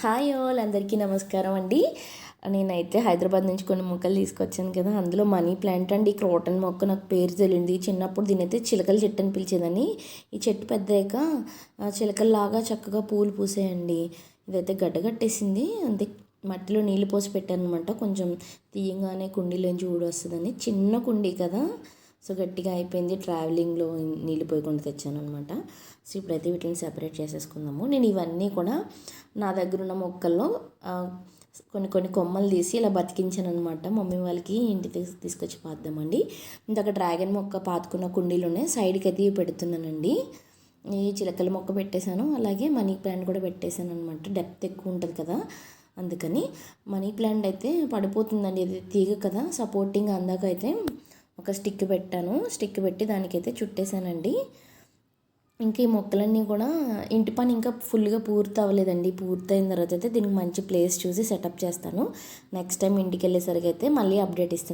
Hi all, అందరికీ నమస్కారం అండి. నేనైతే హైదరాబాద్ నుంచి కొన్ని మొక్కలు తీసుకొచ్చాను కదా, అందులో మనీ ప్లాంట్ అండి క్రోటన్ మొక్క నాకు పేరు తెలియంది. చిన్నప్పుడు దీనైతే చిలకల చెట్టు అని పిలిచేదని. ఈ చెట్టు పెద్దయ్యాక చిలకల్లాగా చక్కగా పూలు పూసాయండి. ఇదైతే గడ్డగట్టేసింది, అంతే మట్టిలో నీళ్ళు పోసి పెట్టాను అనమాట. కొంచెం తీయంగానే కుండీలోంచి ఊడి వస్తుందని. చిన్న కుండీ కదా, సో గట్టిగా అయిపోయింది. ట్రావెలింగ్లో నీళ్ళు పోయకుండా తెచ్చాను అనమాట. సో ఇప్పుడైతే వీటిని సెపరేట్ చేసేసుకుందాము. నేను ఇవన్నీ కూడా నా దగ్గర ఉన్న మొక్కల్లో కొన్ని కొన్ని కొమ్మలు తీసి ఇలా బతికించాను అనమాట. మమ్మీ వాళ్ళకి ఇంటికి తీసుకొచ్చి పాద్దామండి. ఇందాక డ్రాగన్ మొక్క పాతుకున్న కుండీలోనే సైడ్కి అయితే పెడుతున్నానండి. ఈ చిలకల మొక్క పెట్టేశాను, అలాగే మనీ ప్లాంట్ కూడా పెట్టేశాను అనమాట. డెప్త్ ఎక్కువ ఉంటుంది కదా, అందుకని. మనీ ప్లాంట్ అయితే పడిపోతుందండి, ఇది తీగ కదా, సపోర్టింగ్ అందాక అయితే ఒక స్టిక్ పెట్టాను. స్టిక్ పెట్టి దానికైతే చుట్టేసానండి. ఇంకా ఈ మొక్కలన్నీ కూడా ఇంటి పని ఇంకా ఫుల్గా పూర్తి అవ్వలేదండి. పూర్తయిన తర్వాత అయితే దీనికి మంచి ప్లేస్ చూసి సెటప్ చేస్తాను. నెక్స్ట్ టైం ఇంటికి వెళ్ళేసరికి అయితే మళ్ళీ అప్డేట్ ఇస్తాను.